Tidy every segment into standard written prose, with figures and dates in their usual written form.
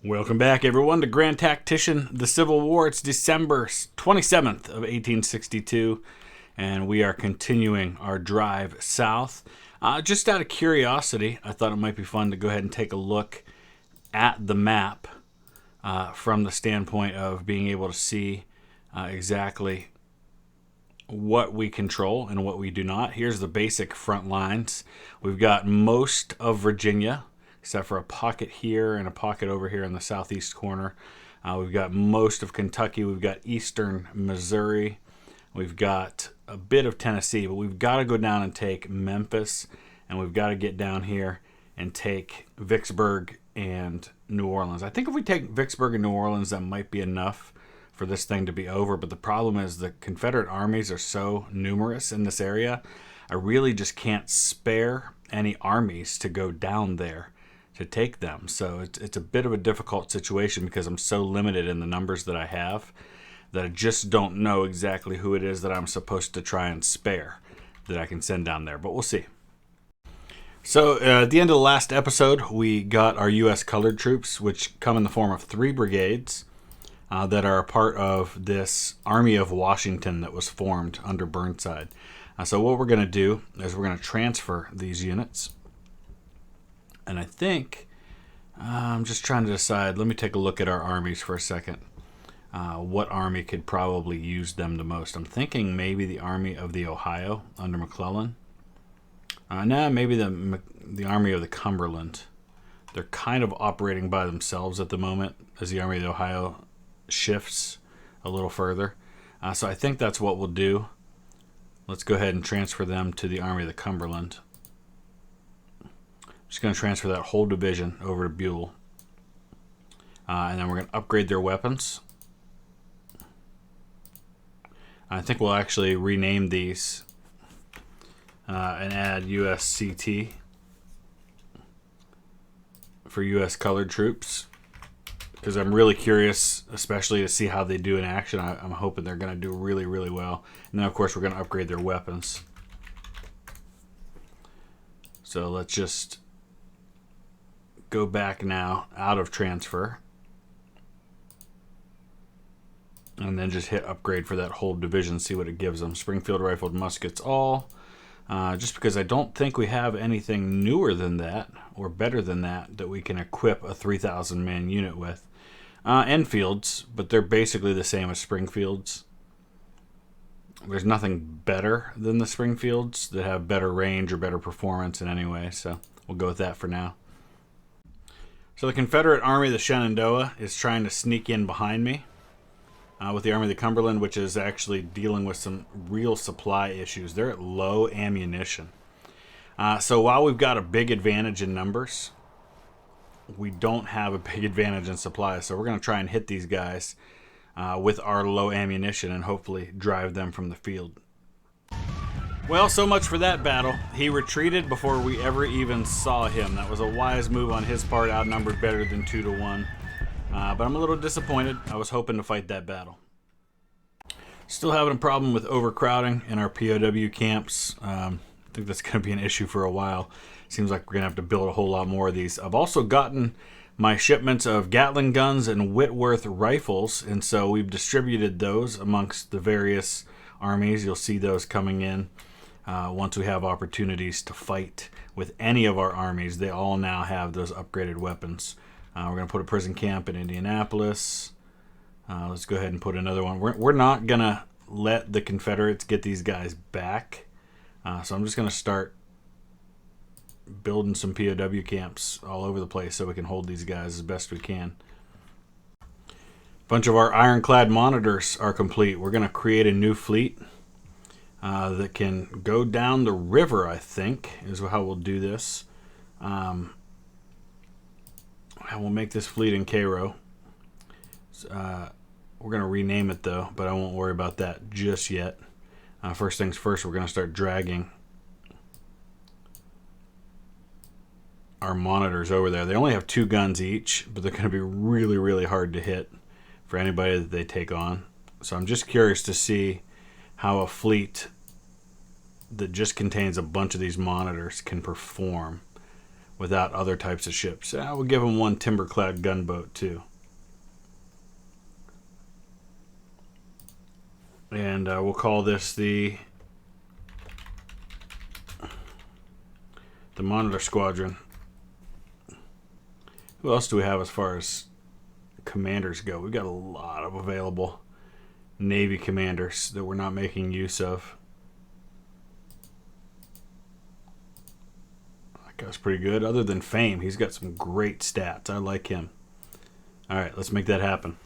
Welcome back, everyone, to Grand Tactician, the Civil War. It's December 27th of 1862, and we are continuing our drive south. Just out of curiosity, I thought it might be fun to go ahead and take a look at the map from the standpoint of being able to see exactly what we control and what we do not. Here's the basic front lines. We've got most of Virginia, except for a pocket here and a pocket over here in the southeast corner. We've got most of Kentucky. We've got eastern Missouri. We've got a bit of Tennessee, but we've got to go down and take Memphis, and we've got to get down here and take Vicksburg and New Orleans. I think if we take Vicksburg and New Orleans, that might be enough for this thing to be over, but the problem is the Confederate armies are so numerous in this area, I really just can't spare any armies to go down there to take them. So it's a bit of a difficult situation because I'm so limited in the numbers that I have that I just don't know exactly who it is that I'm supposed to try and spare that I can send down there, but we'll see. So at the end of the last episode, we got our U.S. colored troops, which come in the form of 3 brigades that are a part of this Army of Washington that was formed under Burnside. So what we're going to do is we're going to transfer these units. And I think, I'm just trying to decide, let me take a look at our armies for a second. What army could probably use them the most? I'm thinking maybe the Army of the Ohio under McClellan. No, maybe the Army of the Cumberland. They're kind of operating by themselves at the moment as the Army of the Ohio shifts a little further. So I think that's what we'll do. Let's go ahead and transfer them to the Army of the Cumberland. Just going to transfer that whole division over to Buell. And then we're going to upgrade their weapons. I think we'll actually rename these and add USCT for U.S. colored troops, because I'm really curious, especially to see how they do in action. I'm hoping they're going to do really, really well. And then, of course, we're going to upgrade their weapons. So let's just go back now out of transfer and then just hit upgrade for that whole division, see what it gives them. Springfield rifled muskets all. Just because I don't think we have anything newer than that or better than that we can equip a 3,000 man unit with. Enfields, but they're basically the same as Springfields. There's nothing better than the Springfields that have better range or better performance in any way, so we'll go with that for now. So the Confederate Army of the Shenandoah is trying to sneak in behind me with the Army of the Cumberland, which is actually dealing with some real supply issues. They're at low ammunition. So while we've got a big advantage in numbers, we don't have a big advantage in supply. So we're going to try and hit these guys with our low ammunition and hopefully drive them from the field. Well, so much for that battle. He retreated before we ever even saw him. That was a wise move on his part, outnumbered better than 2 to 1. But I'm a little disappointed. I was hoping to fight that battle. Still having a problem with overcrowding in our POW camps. I think that's going to be an issue for a while. Seems like we're going to have to build a whole lot more of these. I've also gotten my shipments of Gatling guns and Whitworth rifles, and so we've distributed those amongst the various armies. You'll see those coming in once we have opportunities to fight with any of our armies. They all now have those upgraded weapons. We're going to put a prison camp in Indianapolis. Let's go ahead and put another one. We're not going to let the Confederates get these guys back. So I'm just going to start building some POW camps all over the place so we can hold these guys as best we can. A bunch of our ironclad monitors are complete. We're going to create a new fleet that can go down the river, I think, is how we'll do this. And we'll make this fleet in Cairo. We're going to rename it, though, but I won't worry about that just yet. First things first, we're going to start dragging our monitors over there. They only have 2 guns each, but they're going to be really, really hard to hit for anybody that they take on. So I'm just curious to see how a fleet that just contains a bunch of these monitors can perform without other types of ships. We'll give him one timber-clad gunboat too. And we'll call this the Monitor Squadron. Who else do we have as far as commanders go? We've got a lot of available Navy commanders that we're not making use of. That guy's pretty good. Other than fame, he's got some great stats. I like him. All right, let's make that happen.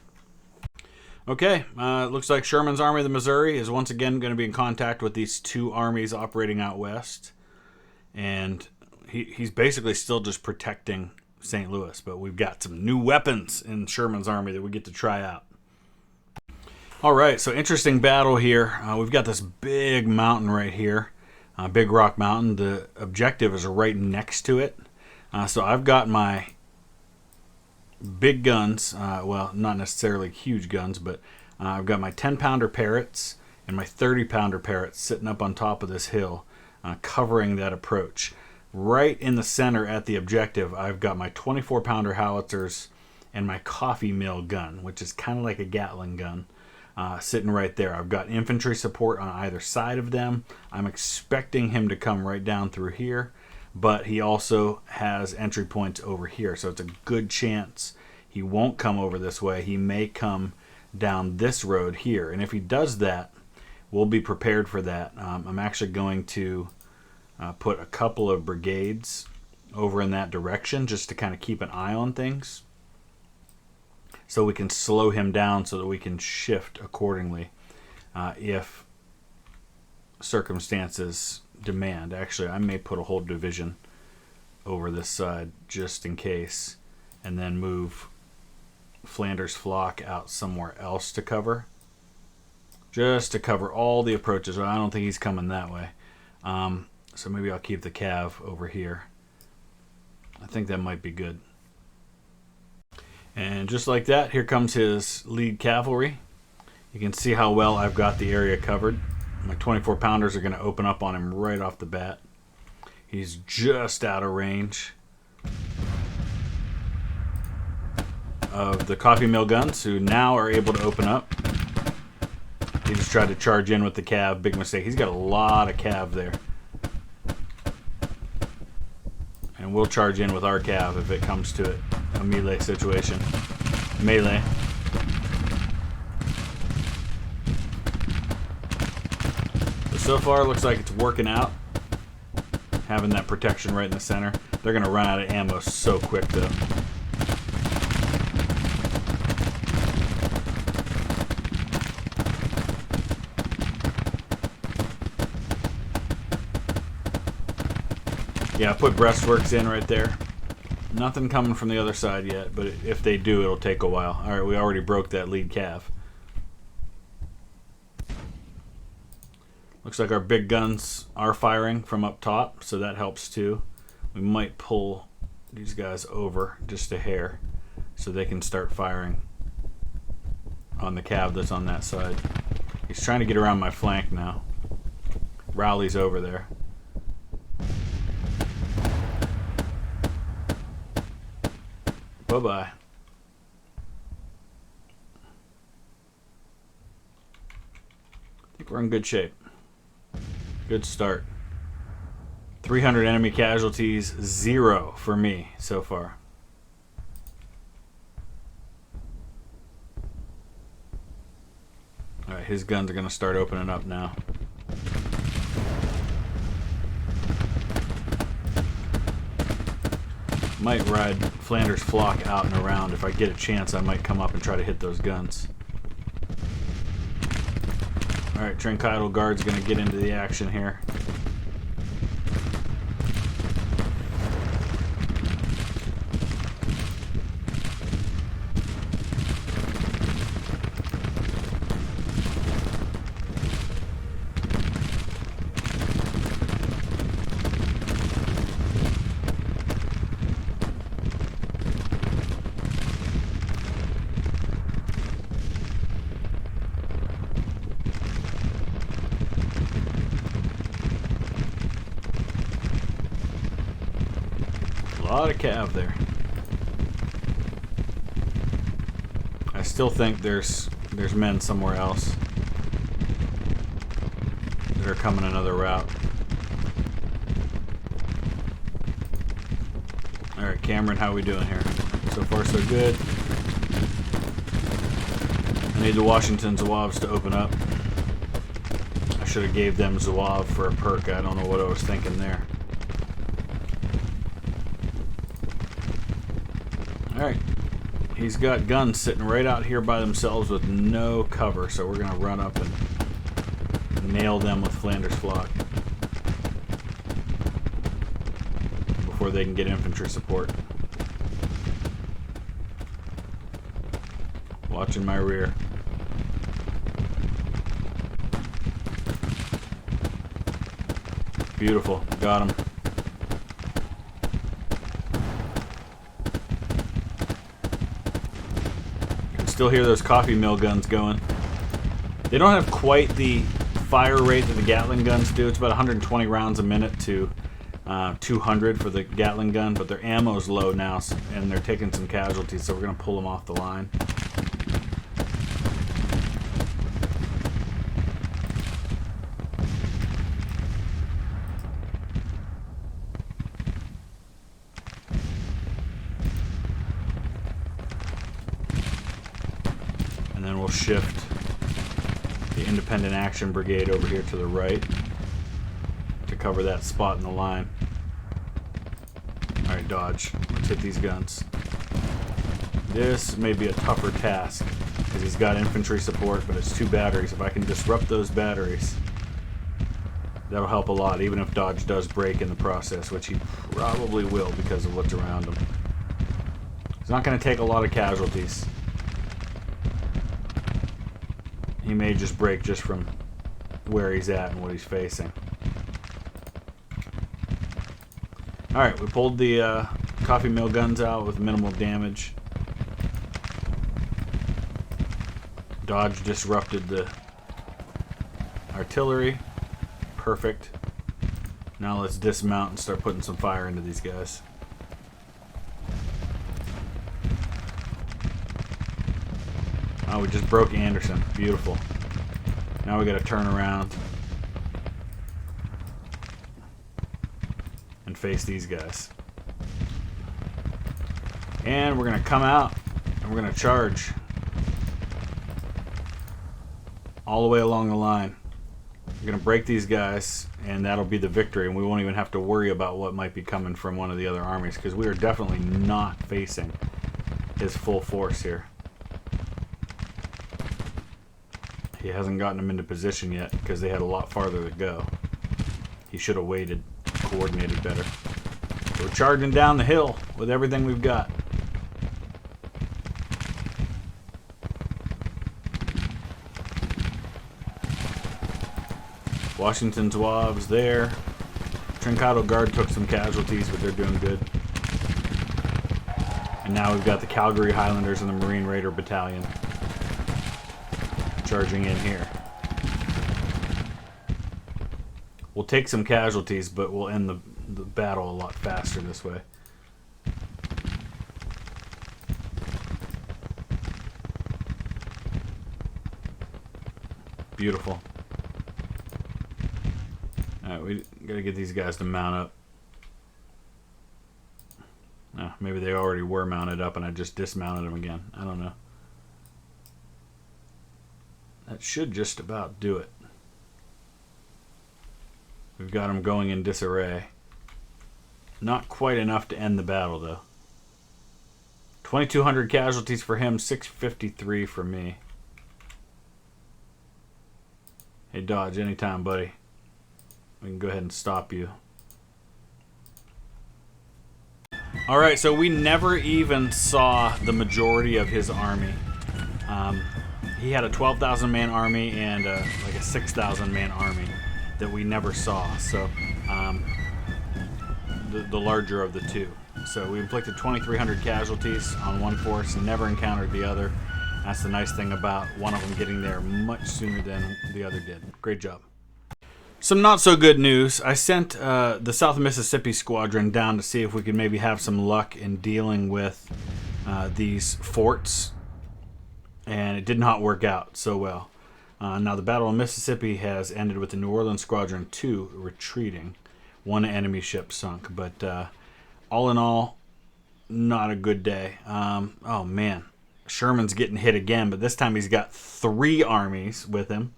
Okay, looks like Sherman's Army of the Missouri is once again going to be in contact with these two armies operating out west. And he's basically still just protecting St. Louis, but we've got some new weapons in Sherman's army that we get to try out. All right, so interesting battle here. We've got this big mountain right here, Big Rock Mountain. The objective is right next to it. So I've got my big guns, well, not necessarily huge guns, but I've got my 10-pounder Parrots and my 30-pounder Parrots sitting up on top of this hill, covering that approach. Right in the center at the objective, I've got my 24-pounder howitzers and my coffee mill gun, which is kind of like a Gatling gun, sitting right there. I've got infantry support on either side of them. I'm expecting him to come right down through here, but he also has entry points over here, so it's a good chance he won't come over this way. He may come down this road here, and if he does that, we'll be prepared for that. I'm actually going to put a couple of brigades over in that direction just to kind of keep an eye on things, so we can slow him down so that we can shift accordingly if circumstances demand. Actually, I may put a whole division over this side just in case, and then move Flanders Flock out somewhere else to cover, just to cover all the approaches. I don't think he's coming that way. So maybe I'll keep the Cav over here. I think that might be good. And just like that, here comes his lead cavalry. You can see how well I've got the area covered. My 24-pounders are going to open up on him right off the bat. He's just out of range of the coffee mill guns, who now are able to open up. He just tried to charge in with the Cav. Big mistake. He's got a lot of Cav there. And we'll charge in with our Cav if it comes to it. A melee situation. Melee. But so far, looks like it's working out. Having that protection right in the center. They're going to run out of ammo so quick, though. Yeah, I put breastworks in right there. Nothing coming from the other side yet, but if they do, it'll take a while. All right, we already broke that lead Cav. Looks like our big guns are firing from up top, so that helps too. We might pull these guys over just a hair so they can start firing on the Cav that's on that side. He's trying to get around my flank now. Rowley's over there. Bye-bye. I think we're in good shape. Good start. 300 enemy casualties, 0 for me so far. Alright, his guns are going to start opening up now. Might ride Flanders Flock out and around. If I get a chance, I might come up and try to hit those guns. Alright, Tranquidal Guard's going to get into the action here. lot of cav there. I still think there's men somewhere else that are coming another route. Alright, Cameron, how are we doing here? So far, so good. I need the Washington Zouaves to open up. I should have gave them Zouave for a perk. I don't know what I was thinking there. Alright. He's got guns sitting right out here by themselves with no cover, so we're going to run up and nail them with Flanders Flock before they can get infantry support. Watching my rear. Beautiful. Got him. Can still hear those coffee mill guns going. They don't have quite the fire rate that the Gatling guns do. It's about 120 rounds a minute to 200 for the Gatling gun, but their ammo's low now, and they're taking some casualties, so we're going to pull them off the line. And then we'll shift the Independent Action Brigade over here to the right to cover that spot in the line. Alright, dodge. Let's hit these guns. This may be a tougher task because he's got infantry support, but it's 2 batteries. If I can disrupt those batteries, that'll help a lot, even if dodge does break in the process, which he probably will because of what's around him. He's not going to take a lot of casualties. He may just break just from where he's at and what he's facing. Alright, we pulled the coffee mill guns out with minimal damage. Dodge disrupted the artillery. Perfect. Now let's dismount and start putting some fire into these guys. Oh, we just broke Anderson. Beautiful. Now we gotta turn around and face these guys. And we're gonna come out and we're gonna charge all the way along the line. We're gonna break these guys, and that'll be the victory, and we won't even have to worry about what might be coming from one of the other armies, because we are definitely not facing his full force here. He hasn't gotten them into position yet because they had a lot farther to go. He should have waited, coordinated better. We're charging down the hill with everything we've got. Washington Zouaves there. Trincato Guard took some casualties, but they're doing good. And now we've got the Calgary Highlanders and the Marine Raider Battalion charging in here. We'll take some casualties, but we'll end the battle a lot faster this way. Beautiful. Alright, we gotta get these guys to mount up. Maybe they already were mounted up and I just dismounted them again. I don't know. That should just about do it. We've got them going in disarray. Not quite enough to end the battle, though. 2,200 casualties for him, 653 for me. Hey, Dodge, anytime, buddy. We can go ahead and stop you. Alright, so we never even saw the majority of his army. He had a 12,000 man army and like a 6,000 man army that we never saw. So the larger of the two. So we inflicted 2,300 casualties on one force and never encountered the other. That's the nice thing about one of them getting there much sooner than the other did. Great job. Some not so good news. I sent the South Mississippi Squadron down to see if we could maybe have some luck in dealing with these forts, and it did not work out so well. Now the Battle of Mississippi has ended with the New Orleans Squadron 2 retreating. One enemy ship sunk, but all in all, not a good day. Oh man, Sherman's getting hit again, but this time he's got 3 armies with him.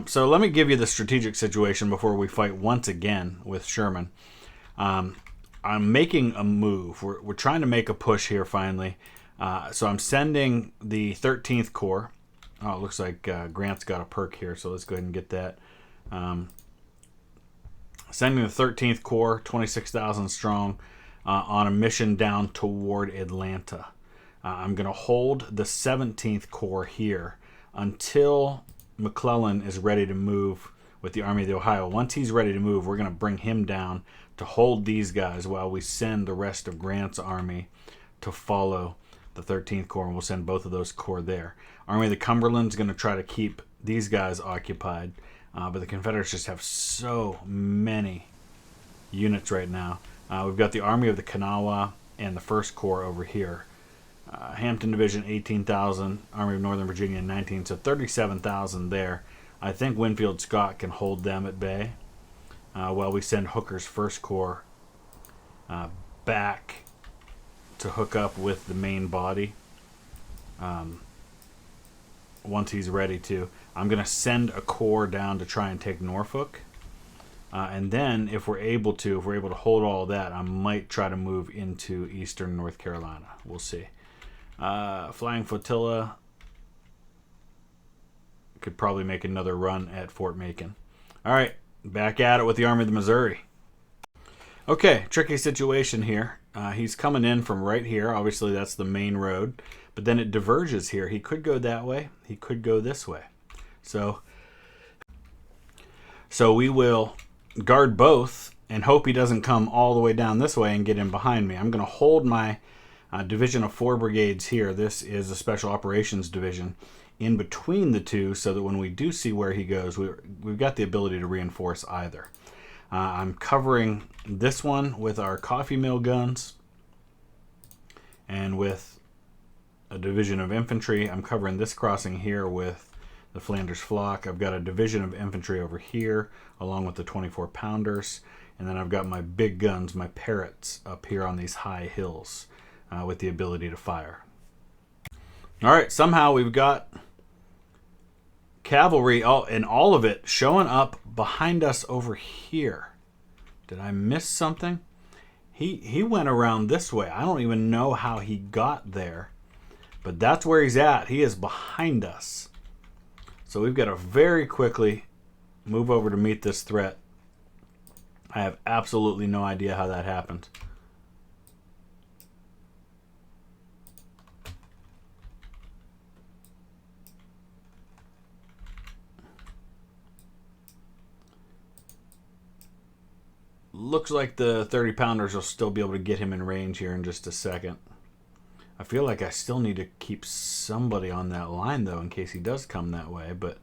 So let me give you the strategic situation before we fight once again with Sherman. I'm making a move. We're trying to make a push here finally. So I'm sending the 13th Corps. Oh, it looks like Grant's got a perk here, so let's go ahead and get that. Sending the 13th Corps, 26,000 strong, on a mission down toward Atlanta. I'm going to hold the 17th Corps here until McClellan is ready to move with the Army of the Ohio. Once he's ready to move, we're going to bring him down to hold these guys while we send the rest of Grant's army to follow the 13th Corps, and we'll send both of those corps there. Army of the Cumberland's going to try to keep these guys occupied, but the Confederates just have so many units right now. We've got the Army of the Kanawha and the 1st Corps over here. Hampton Division, 18,000. Army of Northern Virginia, 19. So 37,000 there. I think Winfield Scott can hold them at bay while we send Hooker's 1st Corps back to hook up with the main body once he's ready to. I'm going to send a corps down to try and take Norfolk. And then if we're able to hold all that, I might try to move into eastern North Carolina. We'll see. Flying Flotilla could probably make another run at Fort Macon. All right, back at it with the Army of the Missouri. Okay, tricky situation here. He's coming in from right here. Obviously, that's the main road. But then it diverges here. He could go that way. He could go this way. So we will guard both and hope he doesn't come all the way down this way and get in behind me. I'm going to hold my division of 4 brigades here. This is a Special Operations Division in between the two so that when we do see where he goes, we've got the ability to reinforce either. I'm covering this one with our coffee mill guns and with a division of infantry. I'm covering this crossing here with the Flanders Flock. I've got a division of infantry over here along with the 24-pounders. And then I've got my big guns, my Parrots, up here on these high hills with the ability to fire. All right, somehow we've got cavalry, and all of it showing up behind us over here. Did I miss something? He went around this way. I don't even know how he got there, but that's where he's at. He is behind us. So we've got to very quickly move over to meet this threat. I have absolutely no idea how that happened. Looks like the 30-pounders will still be able to get him in range here in just a second. I feel like I still need to keep somebody on that line, though, in case he does come that way. But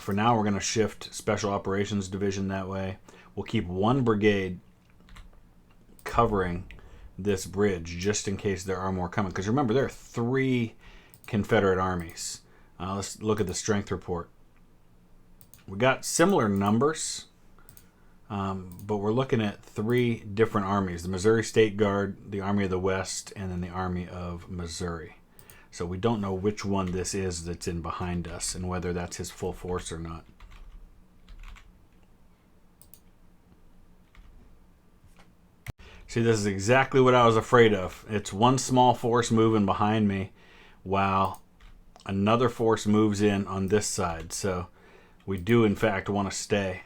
for now, we're going to shift Special Operations Division that way. We'll keep 1 brigade covering this bridge just in case there are more coming. Because remember, there are 3 Confederate armies. Let's look at the strength report. We got similar numbers. But we're looking at 3 different armies. The Missouri State Guard, the Army of the West, and then the Army of Missouri. So we don't know which one this is that's in behind us and whether that's his full force or not. See, this is exactly what I was afraid of. It's one small force moving behind me while another force moves in on this side. So we do, in fact, want to stay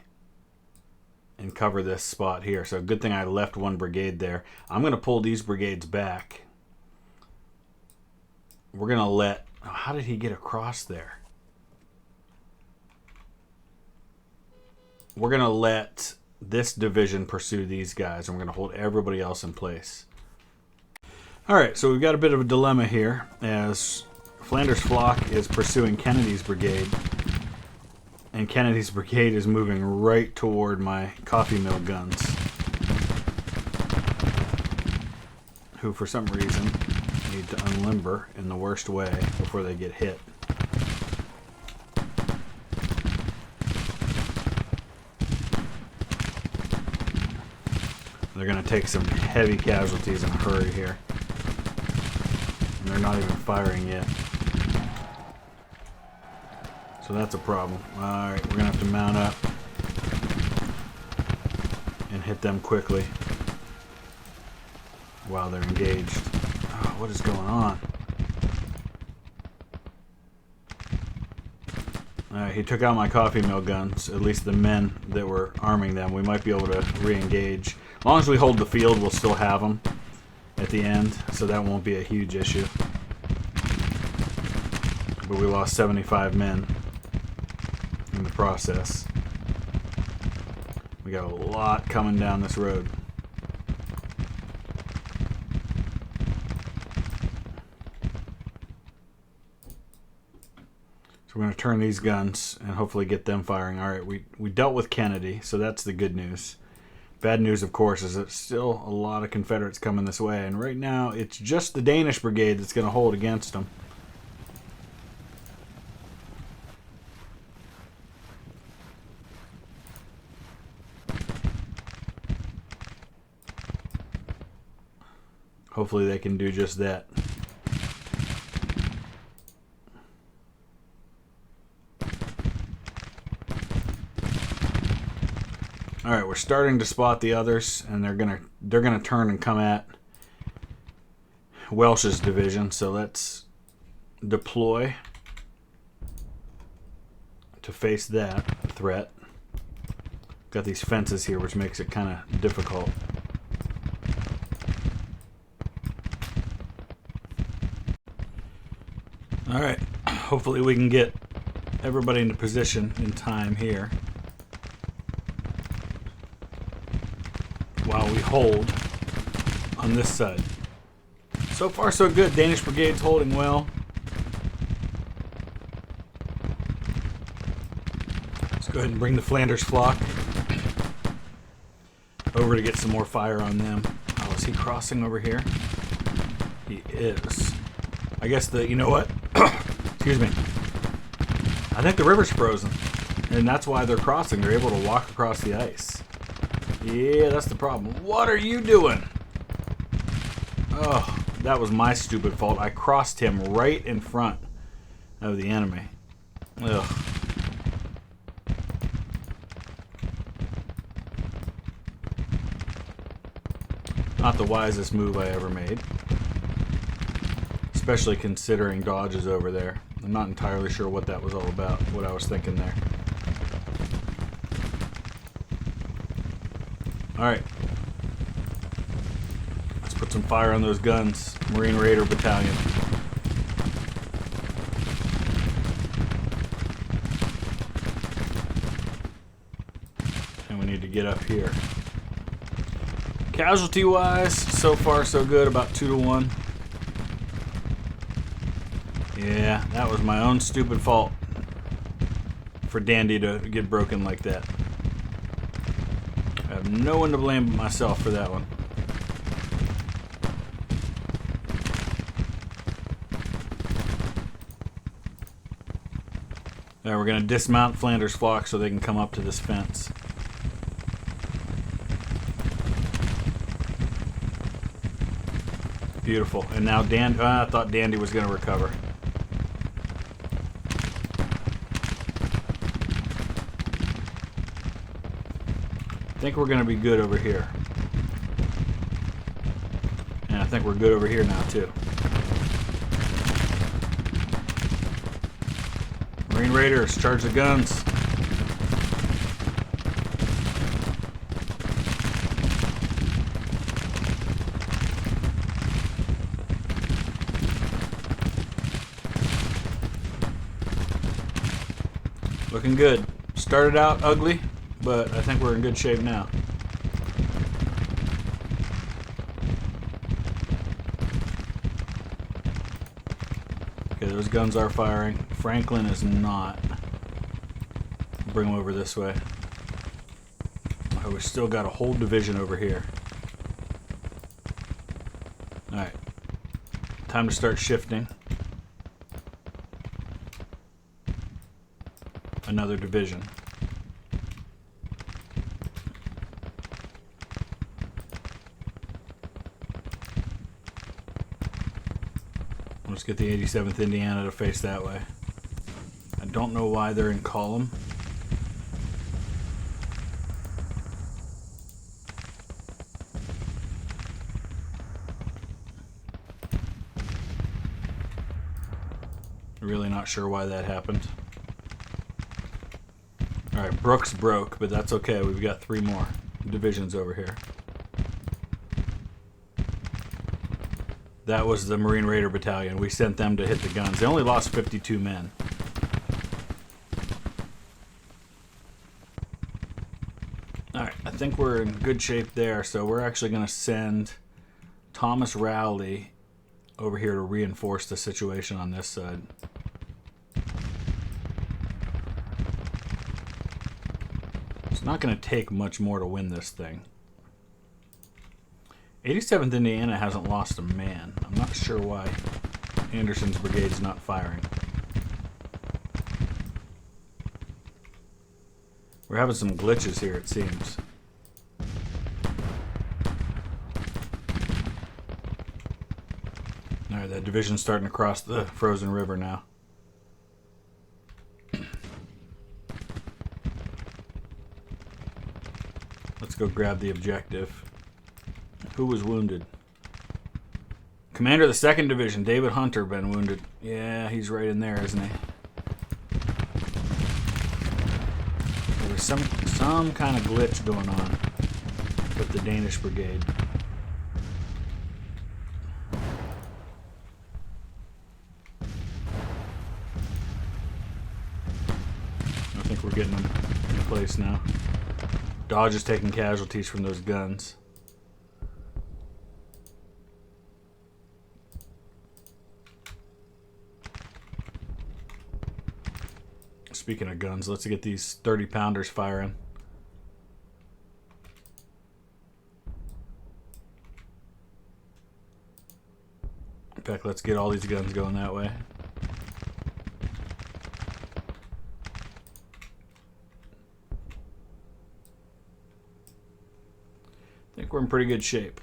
and cover this spot here. So good thing I left 1 brigade there. I'm going to pull these brigades back. We're going to let... Oh, how did he get across there? We're going to let this division pursue these guys, and we're going to hold everybody else in place. All right, so we've got a bit of a dilemma here as Flanders Flock is pursuing Kennedy's brigade. And Kennedy's brigade is moving right toward my coffee mill guns, who for some reason need to unlimber in the worst way before they get hit. They're going to take some heavy casualties in a hurry here. And they're not even firing yet. So that's a problem. Alright, we're going to have to mount up and hit them quickly while they're engaged. Oh, what is going on? Alright, he took out my coffee mill guns, at least the men that were arming them. We might be able to re-engage. As long as we hold the field, we'll still have them at the end, so that won't be a huge issue. But we lost 75 men in the process. We got a lot coming down this road. So we're going to turn these guns and hopefully get them firing. Alright, we dealt with Kennedy, so that's the good news. Bad news, of course, is that still a lot of Confederates coming this way. And right now, it's just the Danish brigade that's going to hold against them. Hopefully they can do just that. All right, we're starting to spot the others, and they're gonna turn and come at Welsh's division. So let's deploy to face that threat. Got these fences here, which makes it kind of difficult. All right, hopefully we can get everybody into position in time here while we hold on this side. So far so good. Danish brigade's holding well. Let's go ahead and bring the Flanders flock over to get some more fire on them. Oh, is he crossing over here? He is. I guess you know what? Excuse me. I think the river's frozen, and that's why they're crossing. They're able to walk across the ice. Yeah, that's the problem. What are you doing? Oh, that was my stupid fault. I crossed him right in front of the enemy. Ugh. Not the wisest move I ever made. Especially considering Dodge is over there. I'm not entirely sure what that was all about, what I was thinking there. Alright. Let's put some fire on those guns. Marine Raider Battalion. And we need to get up here. Casualty-wise, so far so good, about 2-1. Yeah, that was my own stupid fault for Dandy to get broken like that. I have no one to blame but myself for that one. Alright, we're going to dismount Flanders flock so they can come up to this fence. Beautiful. And now I thought Dandy was going to recover. I think we're going to be good over here. And I think we're good over here now, too. Marine Raiders, charge the guns. Looking good. Started out ugly, but I think we're in good shape now. Okay, those guns are firing. Franklin is not. Bring them over this way. Oh, we still got a whole division over here. Alright. Time to start shifting. Another division. Let's get the 87th Indiana to face that way. I don't know why they're in column. Really not sure why that happened. Alright, Brooks broke, but that's okay. We've got 3 more divisions over here. That was the Marine Raider Battalion. We sent them to hit the guns. They only lost 52 men. Alright, I think we're in good shape there, so we're actually going to send Thomas Rowley over here to reinforce the situation on this side. It's not going to take much more to win this thing. 87th Indiana hasn't lost a man. I'm not sure why Anderson's brigade's not firing. We're having some glitches here, it seems. Alright, that division's starting to cross the frozen river now. Let's go grab the objective. Who was wounded? Commander of the 2nd Division, David Hunter, been wounded. Yeah, he's right in there, isn't he? There was some kind of glitch going on with the Danish brigade. I think we're getting them in place now. Dodge is taking casualties from those guns. Speaking of guns, let's get these 30-pounders firing. In fact, let's get all these guns going that way. I think we're in pretty good shape.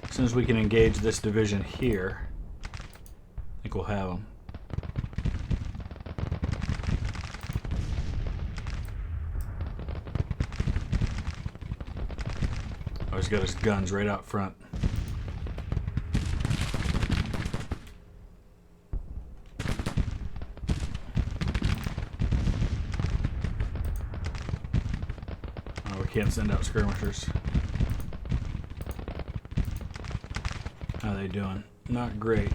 As soon as we can engage this division here, I think we'll have them. Oh, he's got his guns right out front. Oh, we can't send out skirmishers. How are they doing? Not great.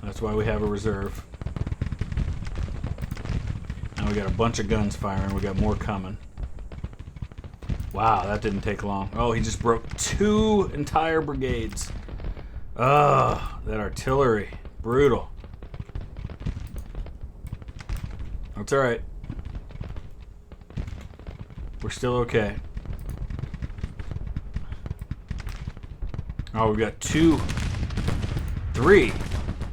That's why we have a reserve. Now we got a bunch of guns firing. We got more coming. Wow, that didn't take long. Oh, he just broke 2 entire brigades. Ugh, that artillery. Brutal. That's alright. We're still okay. Oh, we've got 3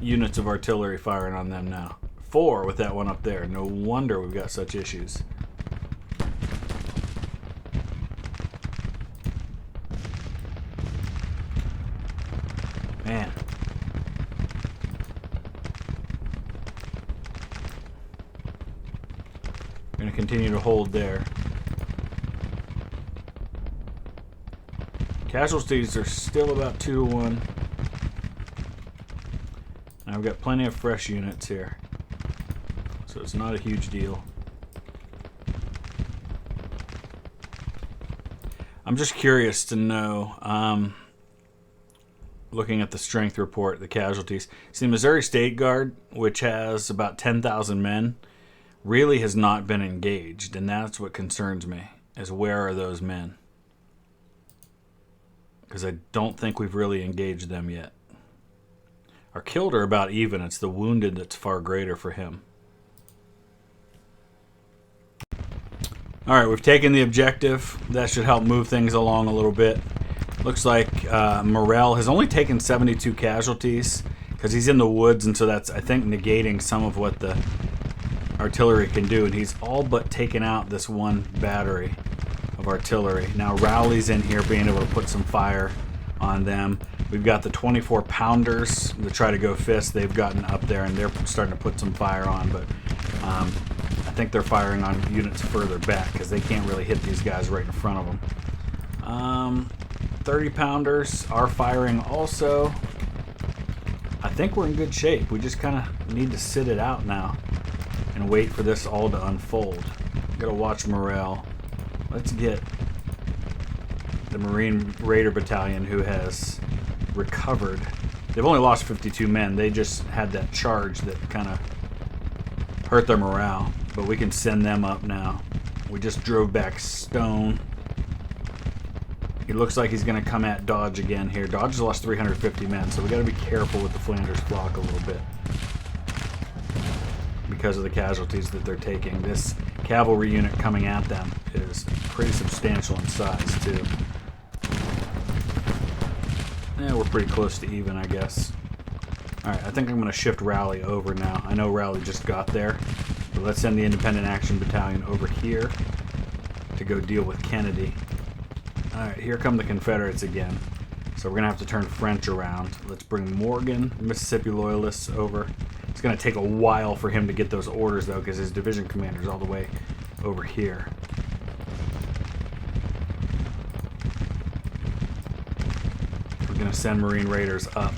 units of artillery firing on them now. 4 with that one up there. No wonder we've got such issues. Man. We're going to continue to hold there. Casualties are still about 2-1. I've got plenty of fresh units here, so it's not a huge deal. I'm just curious to know, looking at the strength report, the casualties. See, the Missouri State Guard, which has about 10,000 men, really has not been engaged, and that's what concerns me, is where are those men? Because I don't think we've really engaged them yet. Our killed are about even. It's the wounded that's far greater for him. All right, we've taken the objective. That should help move things along a little bit. Looks like Morel has only taken 72 casualties because he's in the woods, and so that's, I think, negating some of what the artillery can do, and he's all but taken out this one battery of artillery. Now Rowley's in here being able to put some fire on them. We've got the 24 pounders that try to go fist. They've gotten up there and they're starting to put some fire on, but I think they're firing on units further back because they can't really hit these guys right in front of them. 30 pounders are firing also. I think we're in good shape. We just kind of need to sit it out now and wait for this all to unfold. Gotta watch morale. Let's get the Marine Raider Battalion, who has recovered. They've only lost 52 men. They just had that charge that kind of hurt their morale, but we can send them up now. We just drove back Stone. He looks like he's going to come at Dodge again here. Dodge has lost 350 men, so we got to be careful with the Flanders Flock a little bit because of the casualties that they're taking. This cavalry unit coming at them is pretty substantial in size too. Yeah, we're pretty close to even, I guess. Alright, I think I'm going to shift Rowley over now. I know Rowley just got there, but let's send the Independent Action Battalion over here to go deal with Kennedy. Alright, here come the Confederates again. So we're going to have to turn French around. Let's bring Morgan, Mississippi Loyalists, over. It's going to take a while for him to get those orders, though, because his division commander's all the way over here. We're going to send Marine Raiders up.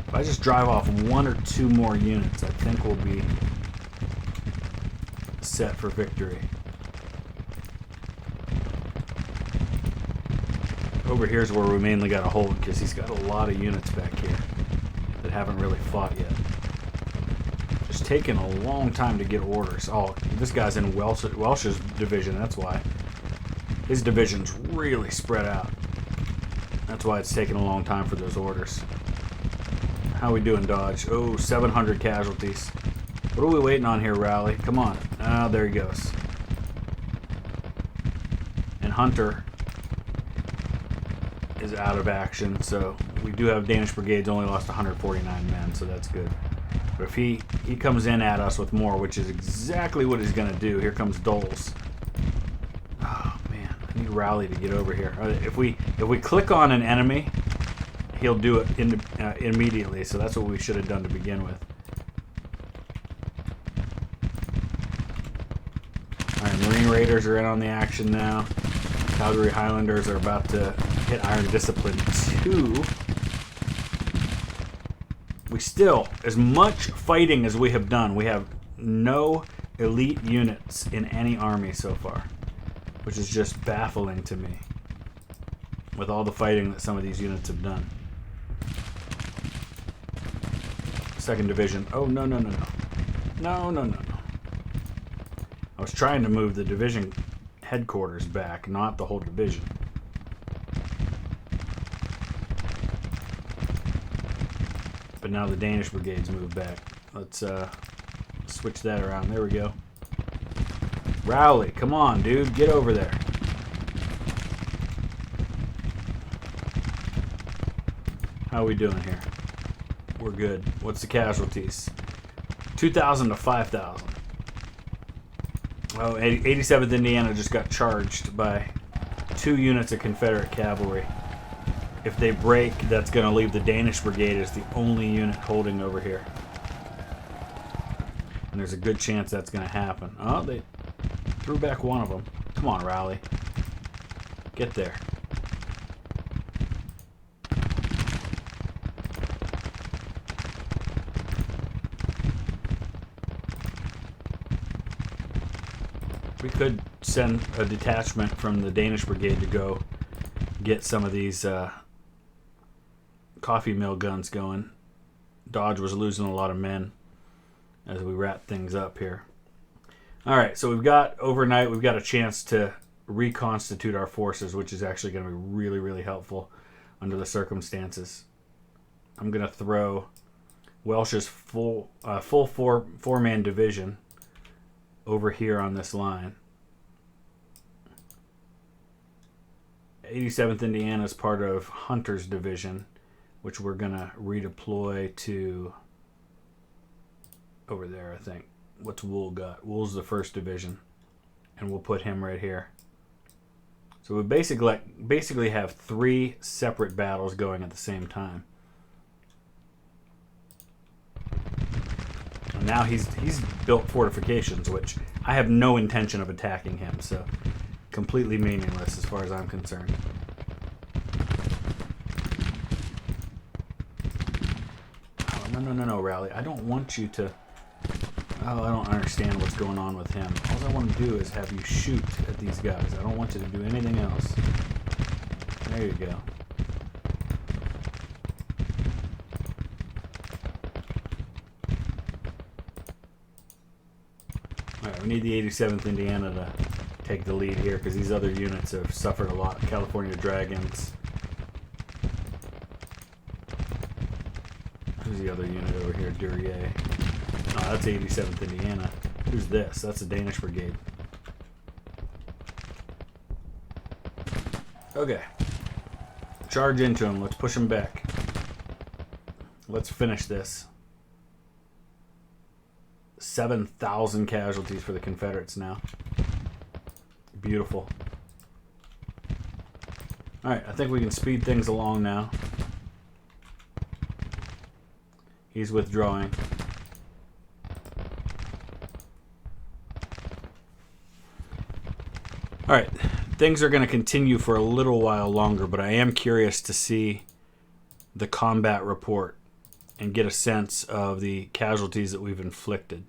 If I just drive off one or two more units, I think we'll be set for victory. Over here is where we mainly got to hold, because he's got a lot of units back here that haven't really fought yet. It's taken a long time to get orders. Oh, this guy's in Welsh's division, that's why. His division's really spread out. That's why it's taken a long time for those orders. How we doing, Dodge? Oh, 700 casualties. What are we waiting on here, Rowley? Come on. Ah, there he goes. And Hunter is out of action, so we do have Danish brigades only lost 149 men, so that's good. But if he comes in at us with more, which is exactly what he's going to do. Here comes Doles. Oh man, I need Rowley to get over here. If we click on an enemy, he'll do it immediately, so that's what we should have done to begin with. Alright, Marine Raiders are in on the action now. Calgary Highlanders are about to hit Iron Discipline 2. We still, as much fighting as we have done, we have no elite units in any army so far, which is just baffling to me with all the fighting that some of these units have done. 2nd Division. Oh, no, no, no, no. No, no, no, no. I was trying to move the division headquarters back, not the whole division. But now the Danish brigades move back. Let's switch that around. There we go. Rowley, come on, dude. Get over there. How are we doing here? We're good. What's the casualties? 2,000 to 5,000. Oh, 87th Indiana just got charged by 2 units of Confederate cavalry. If they break, that's going to leave the Danish brigade as the only unit holding over here. And there's a good chance that's going to happen. Oh, they threw back one of them. Come on, Rowley. Get there. We could send a detachment from the Danish brigade to go get some of these coffee mill guns going. Dodge was losing a lot of men as we wrap things up here. All right, so we've got overnight, we've got a chance to reconstitute our forces, which is actually going to be really, really helpful under the circumstances. I'm going to throw Welsh's full four-man division over here on this line. 87th Indiana is part of Hunter's division, which we're going to redeploy to over there, I think. What's Wool got? Wool's the 1st division, and we'll put him right here. So we basically have 3 separate battles going at the same time. And now he's built fortifications, which I have no intention of attacking him, so completely meaningless as far as I'm concerned. Oh, no, Rally. I don't want you to... Oh, I don't understand what's going on with him. All I want to do is have you shoot at these guys. I don't want you to do anything else. There you go. Alright, we need the 87th Indiana to take the lead here because these other units have suffered a lot. California Dragons. Who's the other unit over here? Duryea. Oh, that's 87th Indiana. Who's this? That's a Danish brigade. Okay. Charge into him. Let's push him back. Let's finish this. 7,000 casualties for the Confederates now. Beautiful. Alright, I think we can speed things along now. He's withdrawing. Alright, things are going to continue for a little while longer, but I am curious to see the combat report and get a sense of the casualties that we've inflicted.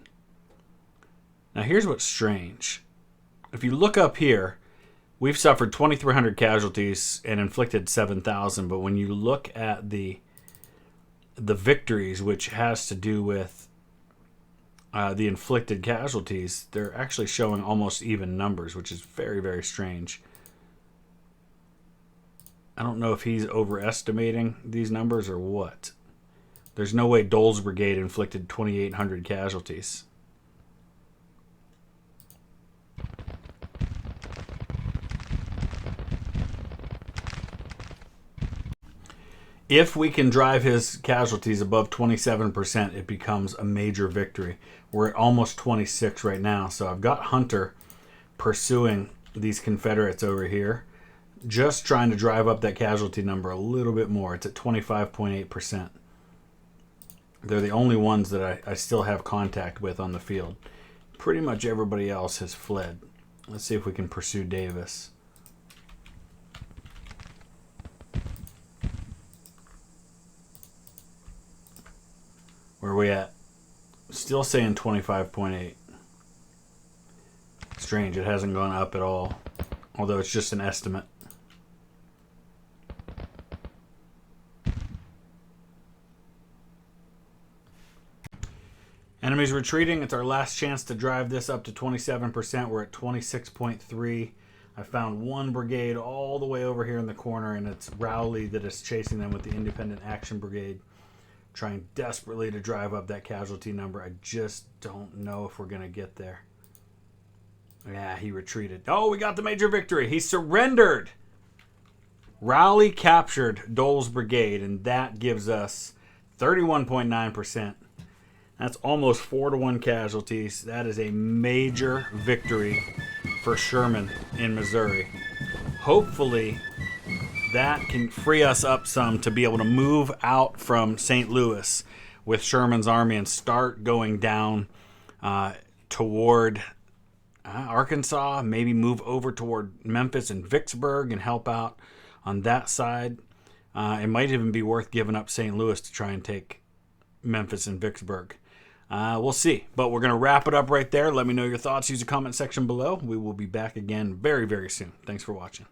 Now here's what's strange. If you look up here, we've suffered 2,300 casualties and inflicted 7,000, but when you look at the victories, which has to do with the inflicted casualties, they're actually showing almost even numbers, which is very, very strange. I don't know if he's overestimating these numbers or what. There's no way Dole's brigade inflicted 2,800 casualties. If we can drive his casualties above 27%, it becomes a major victory. We're at almost 26 right now, so I've got Hunter pursuing these Confederates over here, just trying to drive up that casualty number a little bit more. It's at 25.8%. They're the only ones that I still have contact with on the field. Pretty much everybody else has fled. Let's see if we can pursue Davis. Where are we at? Still saying 25.8. Strange, it hasn't gone up at all. Although it's just an estimate. Enemies retreating. It's our last chance to drive this up to 27%. We're at 26.3. I found one brigade all the way over here in the corner, and it's Rowley that is chasing them with the Independent Action Brigade, trying desperately to drive up that casualty number. I just don't know if we're going to get there. Yeah, he retreated. Oh, we got the major victory. He surrendered. Rowley captured Dole's brigade, and that gives us 31.9%. That's almost 4-to-1 casualties. That is a major victory for Sherman in Missouri. Hopefully, that can free us up some to be able to move out from St. Louis with Sherman's army and start going down toward Arkansas, maybe move over toward Memphis and Vicksburg and help out on that side. It might even be worth giving up St. Louis to try and take Memphis and Vicksburg. We'll see. But we're going to wrap it up right there. Let me know your thoughts. Use the comment section below. We will be back again very, very soon. Thanks for watching.